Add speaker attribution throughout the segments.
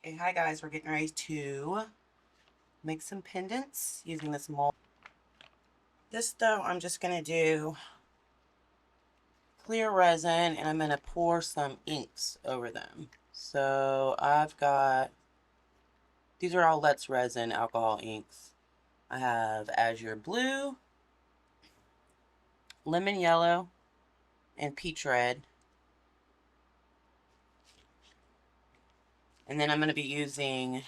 Speaker 1: Okay, hi guys, we're getting ready to make some pendants using this mold. This though, I'm just going to do clear resin and I'm going to pour some inks over them. So I've got, these are all Let's Resin alcohol inks. I have Azure Blue, Lemon Yellow, and Peach Red. And then I'm going to be using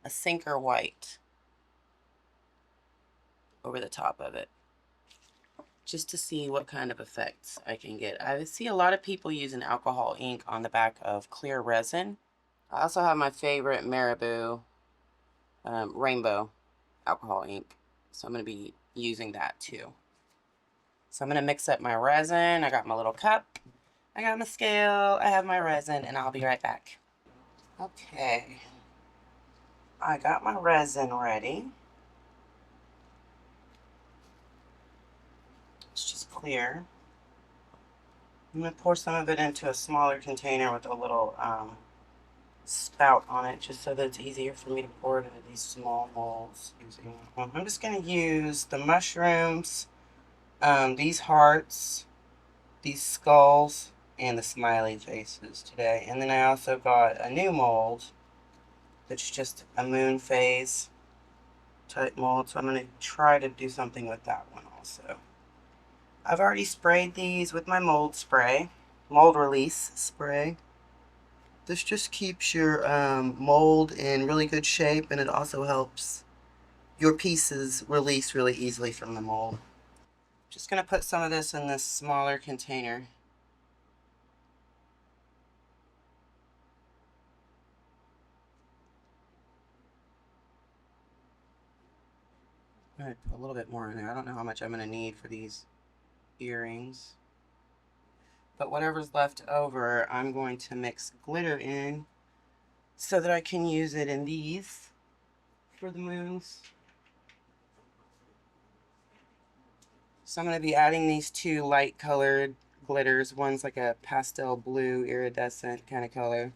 Speaker 1: a Sinker White over the top of it, just to see what kind of effects I can get. I see a lot of people using alcohol ink on the back of clear resin. I also have my favorite Marabou rainbow alcohol ink, so I'm going to be using that too. So I'm going to mix up my resin. I got my little cup, I got my scale, I have my resin, and I'll be right back. Okay, I got my resin ready. It's just clear. I'm going to pour some of it into a smaller container with a little spout on it, just so that it's easier for me to pour it into these small molds using one. I'm just going to use the mushrooms, these hearts, these skulls, and the smiley faces today. And then I also got a new mold that's just a moon phase type mold, so I'm going to try to do something with that one also. I've already sprayed these with my mold spray, mold release spray. This just keeps your mold in really good shape, and it also helps your pieces release really easily from the mold. Just going to put some of this in this smaller container. I'm going to put a little bit more in there. I don't know how much I'm going to need for these earrings. But whatever's left over, I'm going to mix glitter in so that I can use it in these for the moons. So I'm going to be adding these two light colored glitters. One's like a pastel blue iridescent kind of color,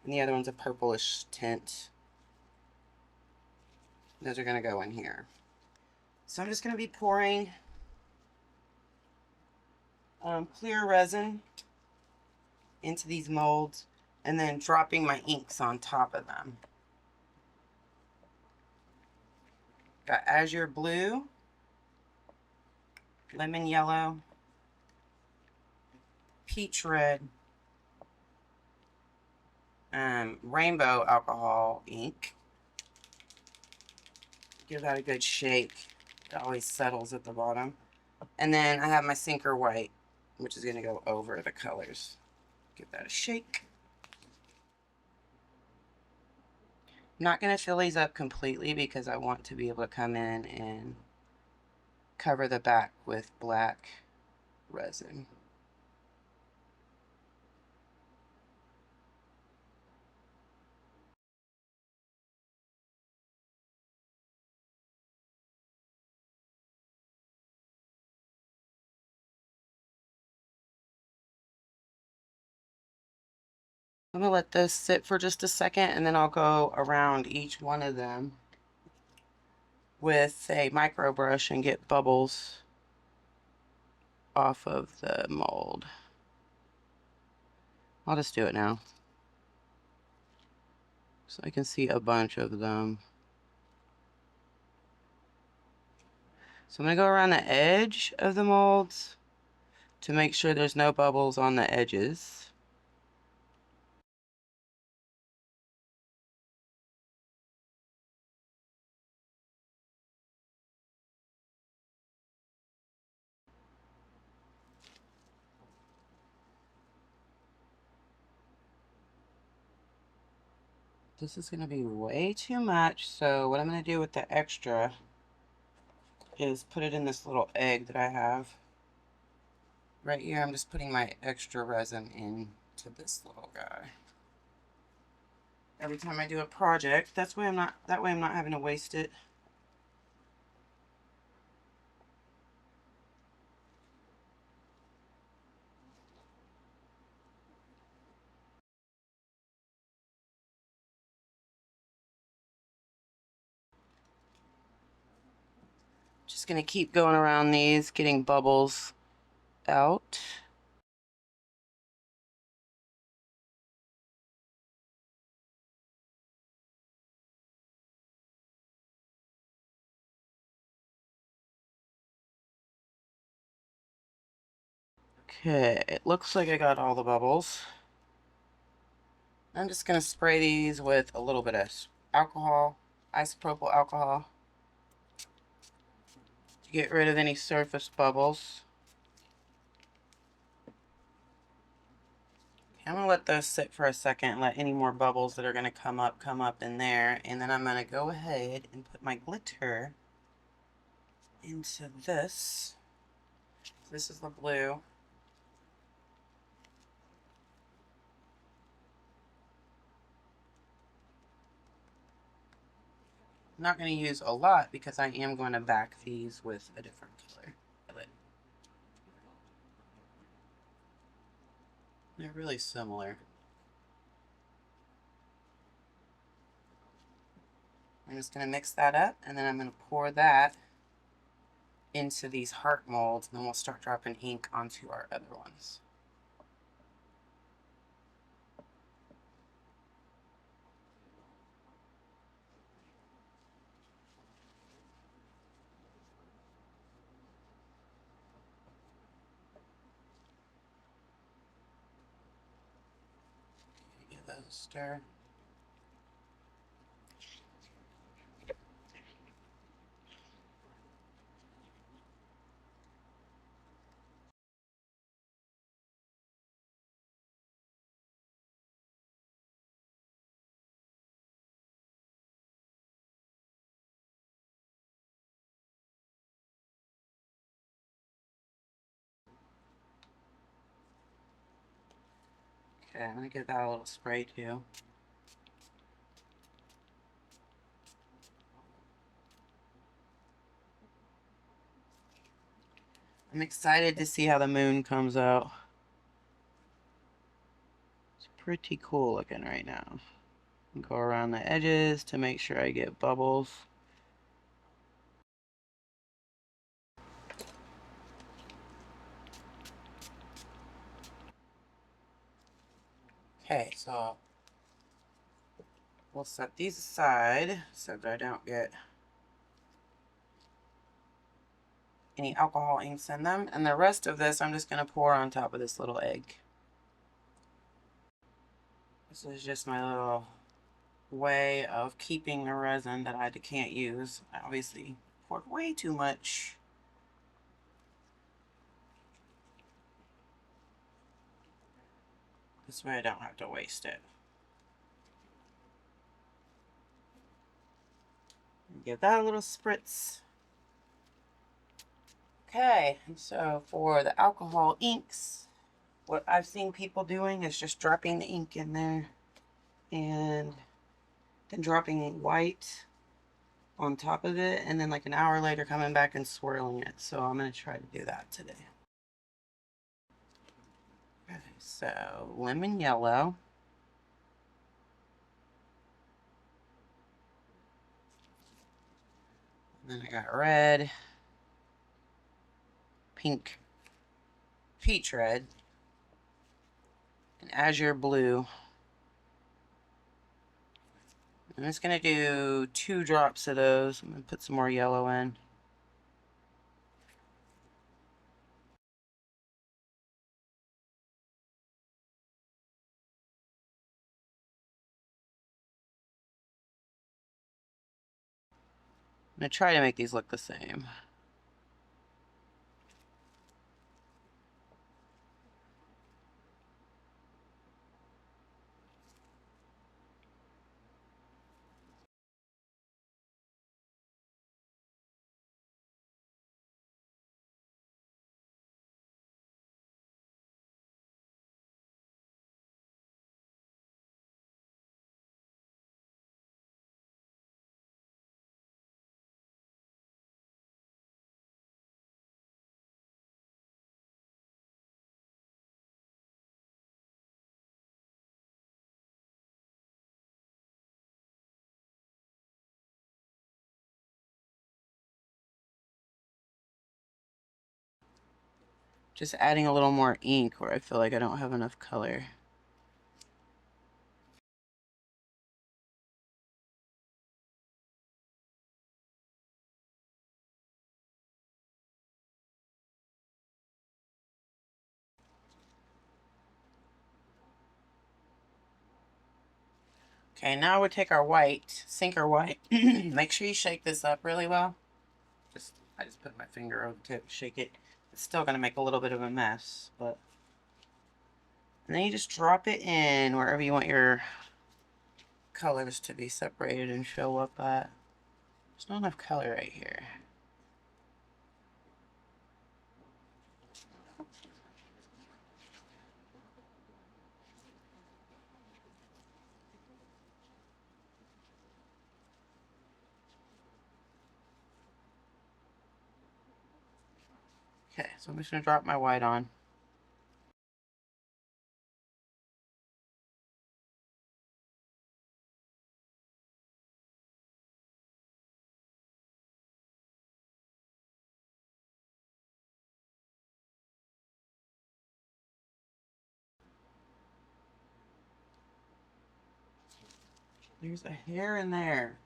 Speaker 1: and the other one's a purplish tint. Those are going to go in here. So I'm just going to be pouring clear resin into these molds and then dropping my inks on top of them. Got Azure Blue, Lemon Yellow, Peach Red, Rainbow alcohol ink. Give that a good shake. It always settles at the bottom. And then I have my Sinker White, which is going to go over the colors. Give that a shake. I'm not going to fill these up completely because I want to be able to come in and cover the back with black resin. I'm going to let this sit for just a second, and then I'll go around each one of them with a micro brush and get bubbles off of the mold. I'll just do it now so I can see a bunch of them. So I'm going to go around the edge of the molds to make sure there's no bubbles on the edges. This is going to be way too much, so what I'm going to do with the extra is put it in this little egg that I have. Right here, I'm just putting my extra resin into this little guy. Every time I do a project, that way I'm not having to waste it. Just gonna keep going around these, getting bubbles out. Okay, it looks like I got all the bubbles. I'm just gonna spray these with a little bit of alcohol, isopropyl alcohol, to get rid of any surface bubbles. I'm gonna let those sit for a second, let any more bubbles that are gonna come up in there, and then I'm gonna go ahead and put my glitter into this. This is the blue. I'm not going to use a lot because I am going to back these with a different color. They're really similar. I'm just going to mix that up, and then I'm going to pour that into these heart molds, and then we'll start dropping ink onto our other ones. Give that a stir. Okay, I'm going to give that a little spray too. I'm excited to see how the moon comes out. It's pretty cool looking right now. Go around the edges to make sure I get bubbles. Okay, so we'll set these aside so that I don't get any alcohol inks in them. And the rest of this I'm just going to pour on top of this little egg. This is just my little way of keeping the resin that I can't use. I obviously poured way too much. This way I don't have to waste it. Give that a little spritz. Okay, and so for the alcohol inks, what I've seen people doing is just dropping the ink in there and then dropping white on top of it, and then like an hour later coming back and swirling it. So I'm going to try to do that today. Okay, so lemon yellow. And then I got red, pink, peach red, and azure blue. I'm just going to do 2 drops of those. I'm going to put some more yellow in. I'm going to try to make these look the same. Just adding a little more ink where I feel like I don't have enough color. Okay, now we take our white, sinker white. Make sure you shake this up really well. I just put my finger over the tip, shake it. It's still gonna make a little bit of a mess, but. And then you just drop it in wherever you want your colors to be separated and show up at. There's not enough color right here. Okay, so I'm just gonna drop my white on. There's a hair in there.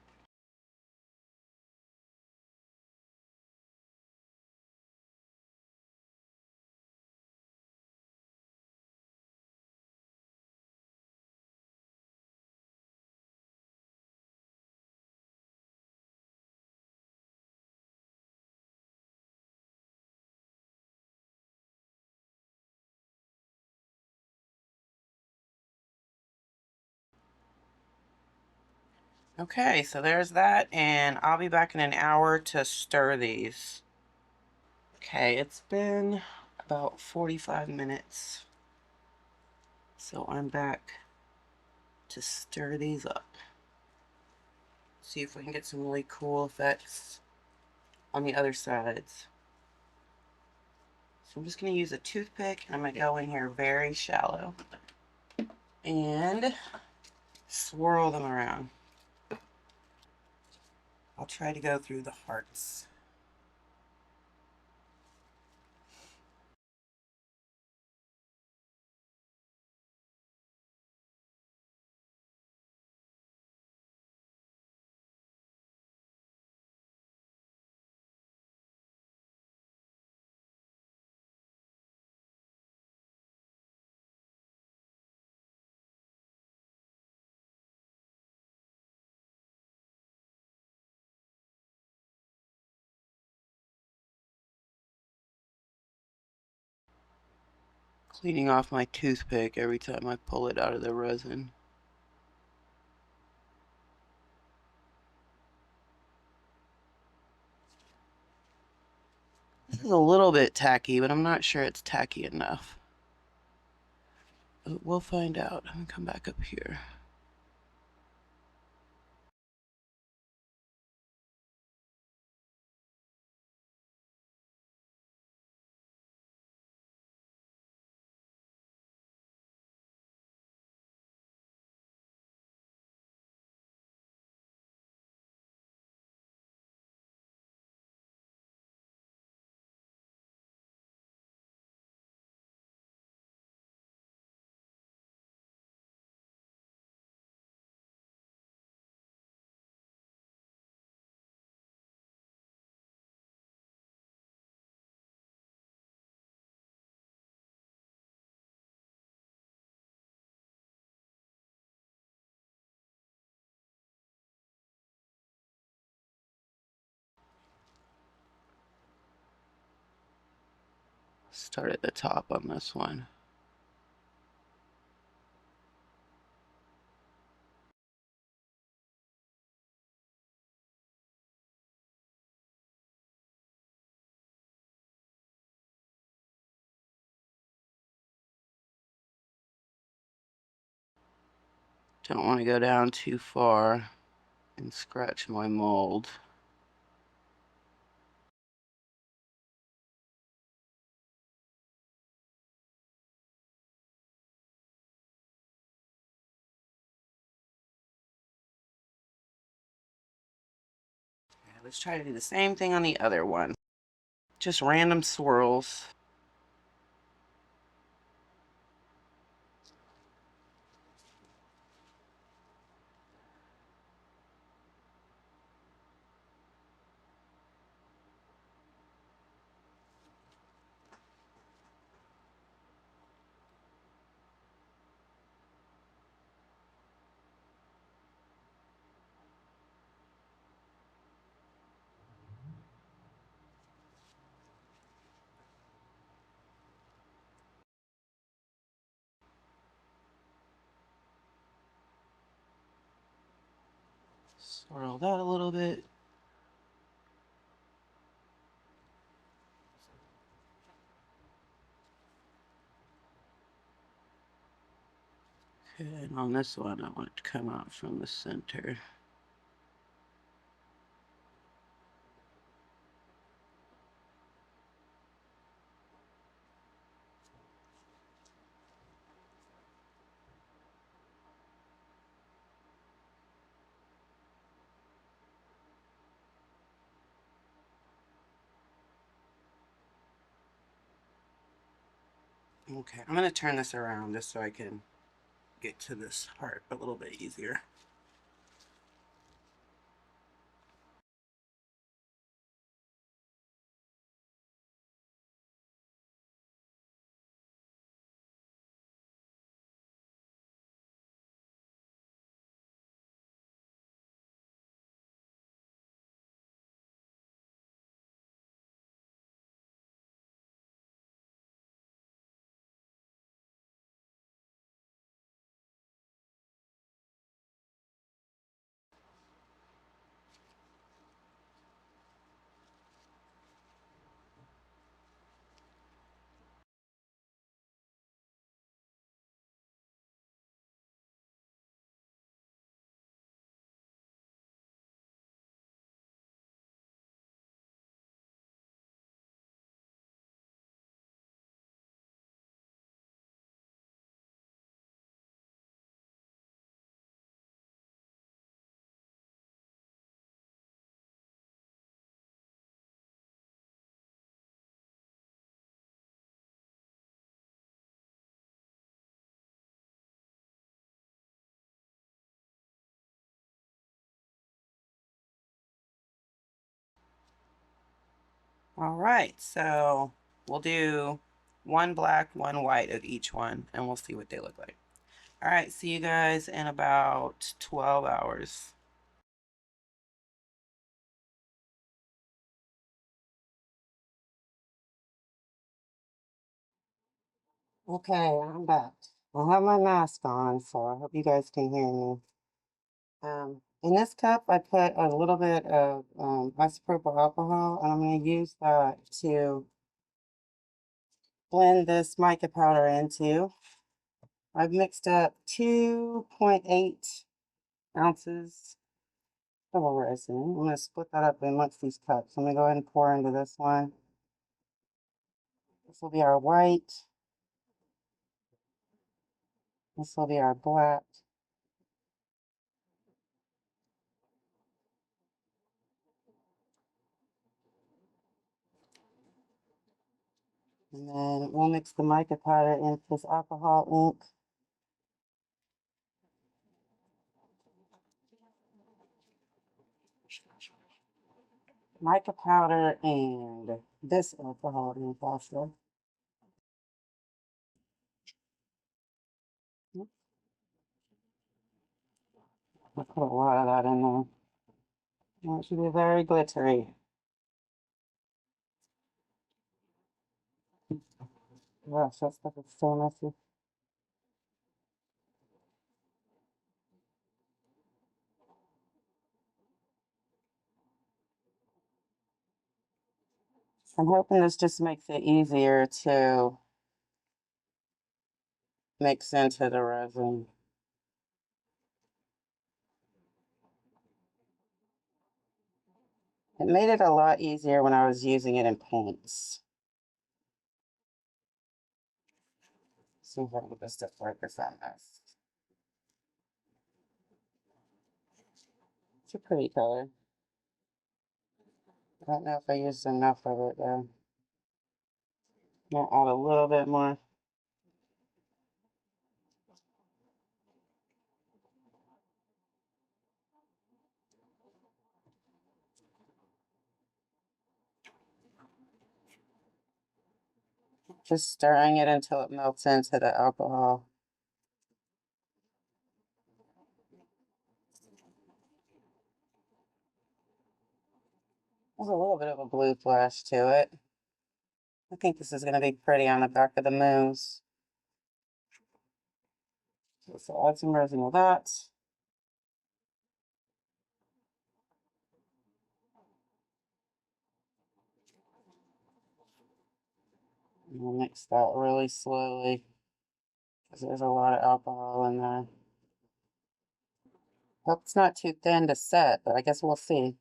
Speaker 1: Okay, so there's that, and I'll be back in an hour to stir these. Okay, it's been about 45 minutes. So I'm back to stir these up. See if we can get some really cool effects on the other sides. So I'm just going to use a toothpick, and I'm going to go in here very shallow and swirl them around. I'll try to go through the hearts. Cleaning off my toothpick every time I pull it out of the resin. This is a little bit tacky, but I'm not sure it's tacky enough. But we'll find out. I'm gonna come back up here. Start at the top on this one. Don't want to go down too far and scratch my mold. Okay, let's try to do the same thing on the other one. Just random swirls. Swirl that a little bit. Okay, and on this one, I want it to come out from the center. Okay, I'm going to turn this around just so I can get to this part a little bit easier. All right, so we'll do one black, one white of each one, and we'll see what they look like. All right, see you guys in about 12 hours. Okay, I'm back. I have my mask on, so I hope you guys can hear me. In this cup, I put a little bit of isopropyl alcohol, and I'm going to use that to blend this mica powder into. I've mixed up 2.8 ounces of resin. I'm going to split that up amongst these cups. I'm going to go ahead and pour into this one. This will be our white. This will be our black. And then we'll mix the mica powder into this alcohol ink. Mica powder and this alcohol ink also. I put a lot of that in there. It should be very glittery. Gosh, that stuff is so messy. I'm hoping this just makes it easier to mix into the resin. It made it a lot easier when I was using it in paints. See if I can get this to focus on this. It's a pretty color. I don't know if I used enough of it though. I'll add a little bit more. Just stirring it until it melts into the alcohol. There's a little bit of a blue flash to it. I think this is going to be pretty on the back of the moose. So add some resin of that. And we'll mix that really slowly because there's a lot of alcohol in there. Hope it's not too thin to set, but I guess we'll see.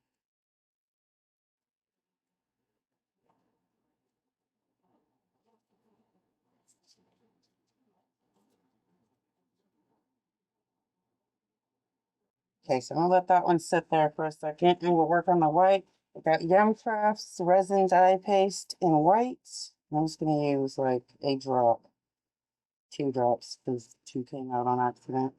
Speaker 1: Okay, so I'm gonna let that one sit there for a second and we'll work on the white. I got Yum Crafts resin dye paste in white. I'm just gonna use like a drop, 2 drops, because 2 came out on accident.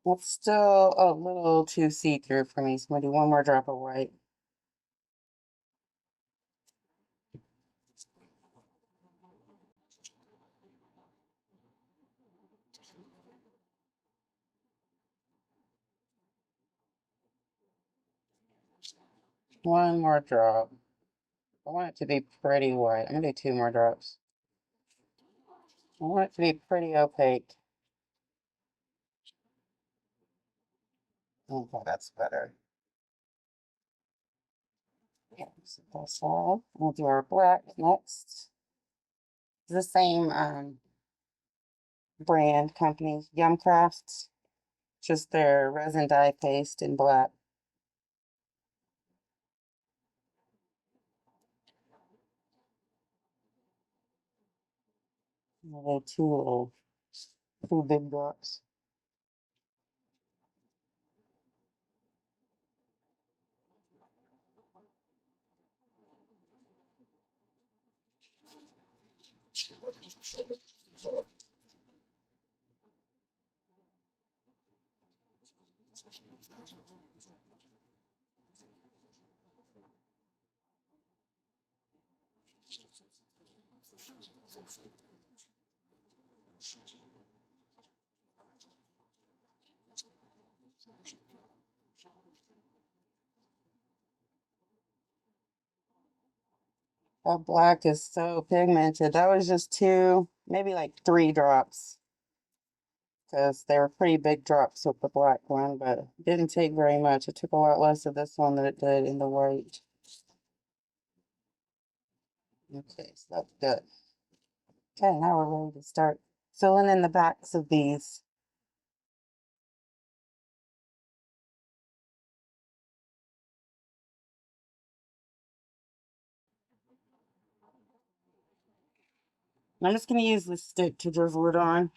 Speaker 1: It's still a little too see-through for me, so I'm gonna do one more drop of white. One more drop. I want it to be pretty white. I'm gonna do 2 more drops. I want it to be pretty opaque. Okay, that's better. Yeah, so that's all. We'll do our black next. It's the same brand company, Yum Crafts. Just their resin dye paste in black. We'll do 2 big drops. That black is so pigmented. That was just 2, maybe like 3 drops. Because they were pretty big drops with the black one, but it didn't take very much. It took a lot less of this one than it did in the white. Okay, so that's good. Okay, now we're ready to start filling in the backs of these. I'm just going to use this stick to drizzle it on.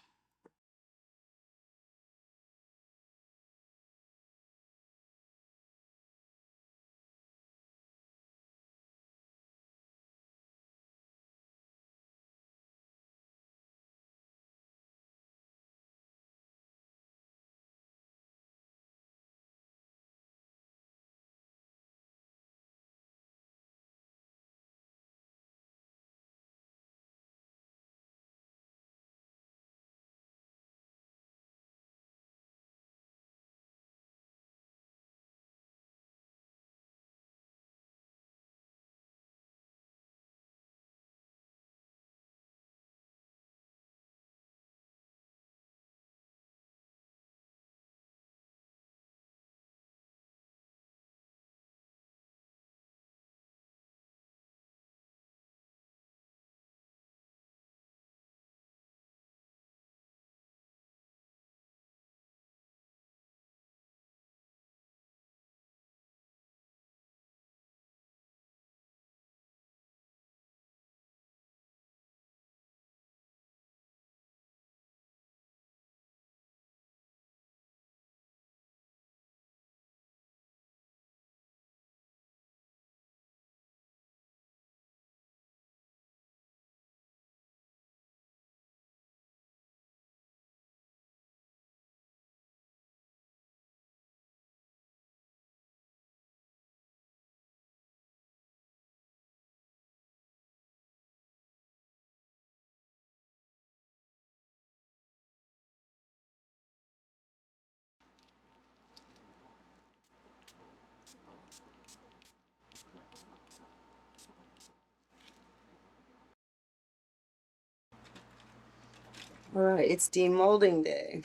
Speaker 1: Alright, it's demolding day.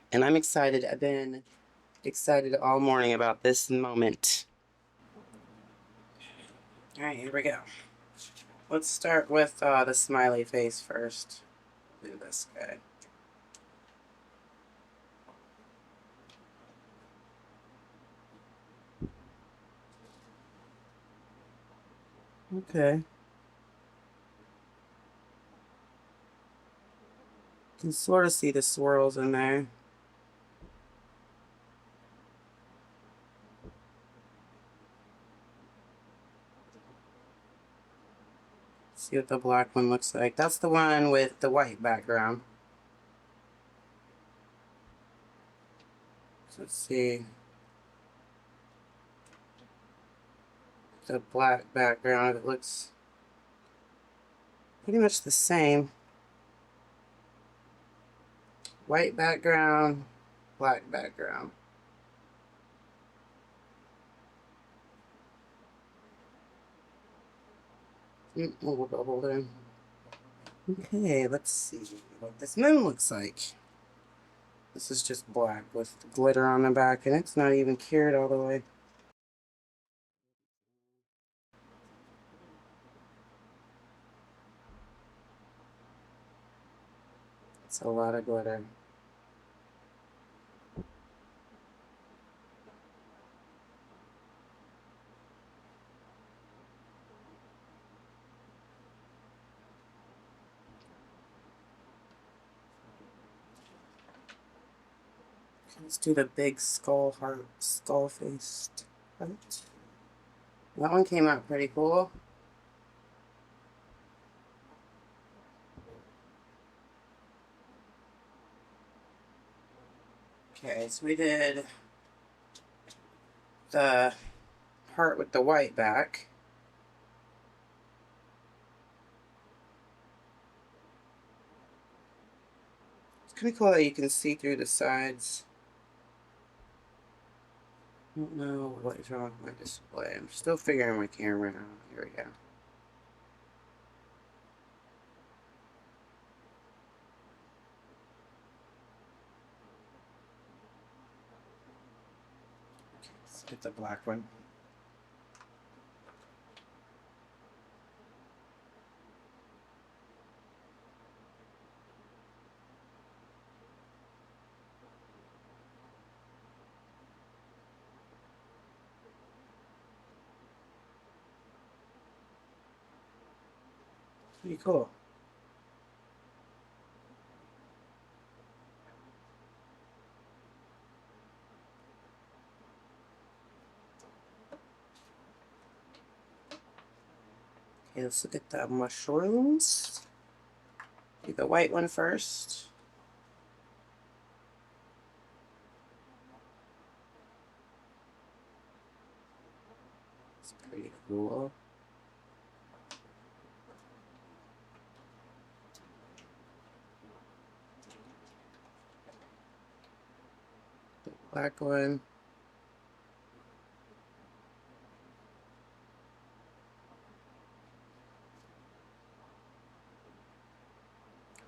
Speaker 1: And I'm excited. I've been excited all morning about this moment. Alright, here we go. Let's start with the smiley face first. Do this guy. Okay. You can sort of see the swirls in there. See what the black one looks like. That's the one with the white background. So let's see. The black background, it looks pretty much the same. White background, black background. Little bubble there. Okay, let's see what this moon looks like. This is just black with glitter on the back, and it's not even cured all the way. It's a lot of glitter. Let's do the big skull heart, skull faced heart. That one came out pretty cool. Okay, so we did the heart with the white back. It's kind of cool that you can see through the sides. I don't know what is wrong with my display. I'm still figuring my camera out. Here we go. Let's get the black one. Pretty cool. Okay, let's look at the mushrooms. Do the white one first. It's pretty cool. The black one.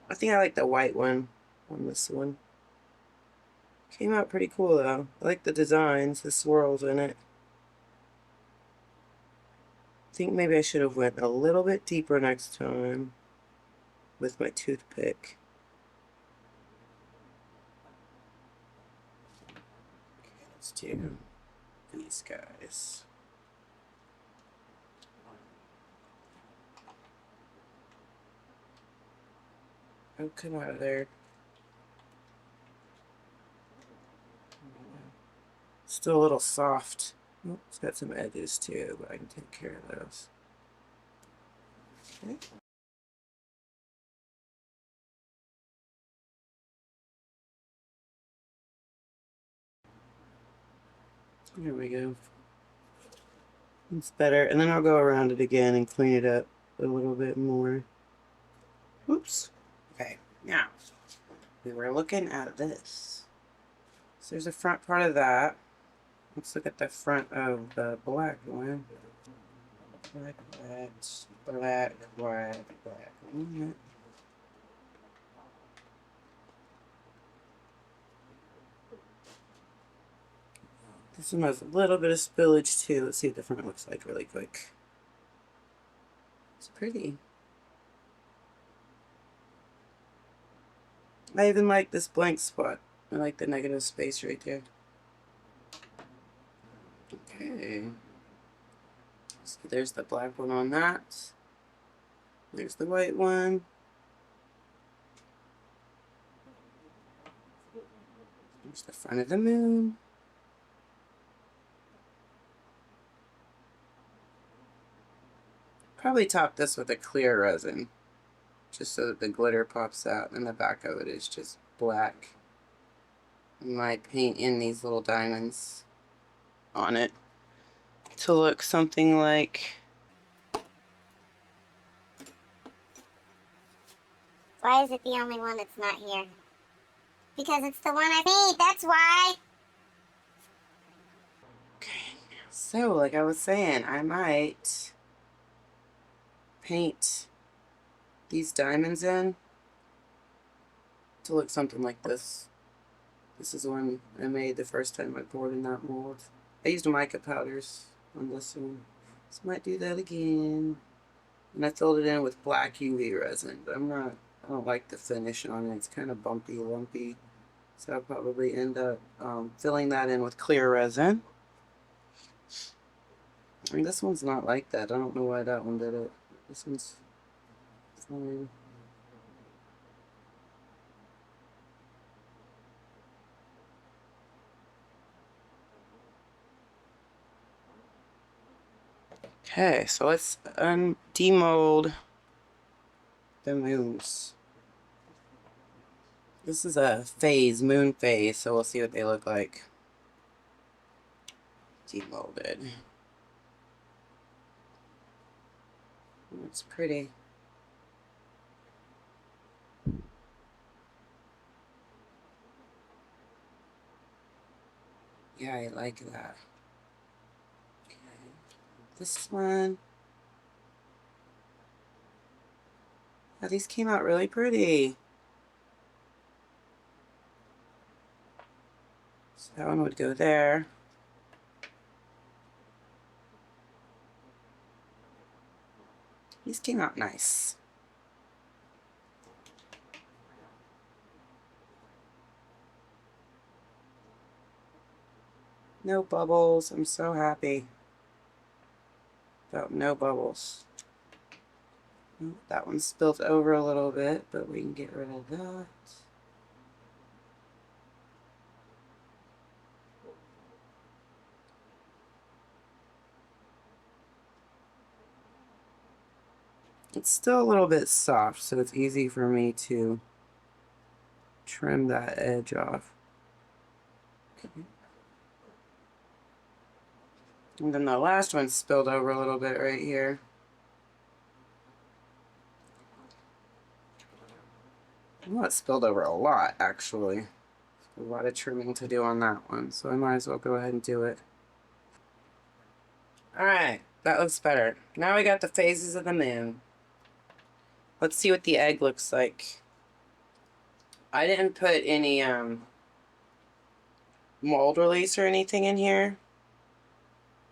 Speaker 1: I think I like the white one on this one. Came out pretty cool though. I like the designs, the swirls in it. I think maybe I should have went a little bit deeper next time with my toothpick. Okay, let's do these guys. Oh, come out of there. Still a little soft. Oh, it's got some edges too, but I can take care of those. Okay. There we go. It's better. And then I'll go around it again and clean it up a little bit more. Oops. Okay, now we were looking at this. So there's the front part of that. Let's look at the front of the black one. Black, white, black, white, black. This one has a little bit of spillage too. Let's see what the front looks like really quick. It's pretty. I even like this blank spot. I like the negative space right there. Okay. So there's the black one on that. There's the white one. There's the front of the moon. Probably top this with a clear resin, just so that the glitter pops out, and the back of it is just black. I might paint in these little diamonds on it to look something like...
Speaker 2: Why is it the only one that's not here? Because it's the one I made, that's why!
Speaker 1: Okay, so like I was saying, I might paint these diamonds in to look something like this. This is one I made the first time I poured in that mold. I used mica powders on this one, so I might do that again. And I filled it in with black UV resin, but I don't like the finish on it. It's kind of bumpy, lumpy. So I'll probably end up filling that in with clear resin. I mean, this one's not like that. I don't know why that one did it. This one's fine. Okay, so let's demold the moons. This is a phase, moon phase, so we'll see what they look like demolded. It's pretty. Yeah, I like that. Okay. This one. Oh, these came out really pretty. So that one would go there. These came out nice. No bubbles. I'm so happy about no bubbles. That one spilled over a little bit, but we can get rid of that. It's still a little bit soft, so it's easy for me to trim that edge off. Okay. And then the last one spilled over a little bit right here. Well, it spilled over a lot, actually. A lot of trimming to do on that one, so I might as well go ahead and do it. Alright, that looks better. Now we got the phases of the moon. Let's see what the egg looks like. I didn't put any mold release or anything in here.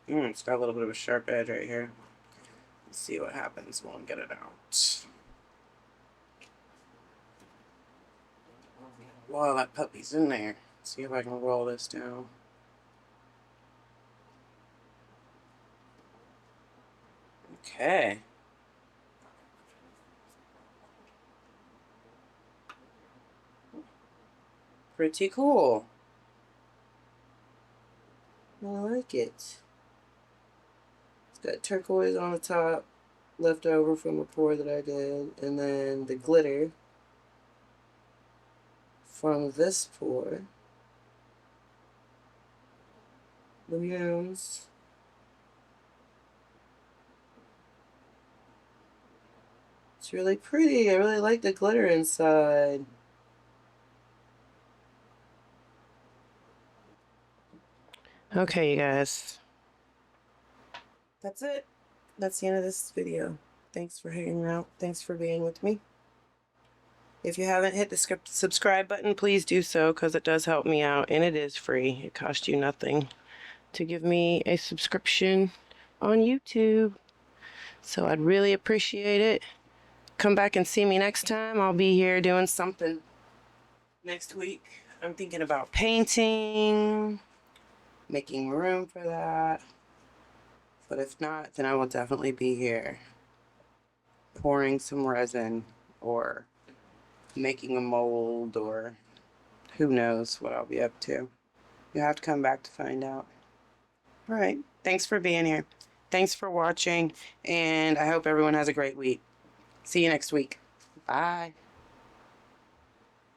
Speaker 1: It's got a little bit of a sharp edge right here. Let's see what happens when we get it out. Wow, that puppy's in there. Let's see if I can roll this down. Okay. Pretty cool. I like it. It's got turquoise on the top, left over from a pour that I did, and then the glitter from this pour. The moons. It's really pretty. I really like the glitter inside. Okay, you guys. That's it. That's the end of this video. Thanks for hanging out. Thanks for being with me. If you haven't hit the subscribe button, please do so, because it does help me out, and it is free. It costs you nothing. to give me a subscription on YouTube. So I'd really appreciate it. Come back and see me next time. I'll be here doing something next week. I'm thinking about painting, making room for that. But if not, then I will definitely be here pouring some resin or making a mold, or who knows what I'll be up to. You'll have to come back to find out. All right. Thanks for being here. Thanks for watching, and I hope everyone has a great week. See you next week. Bye.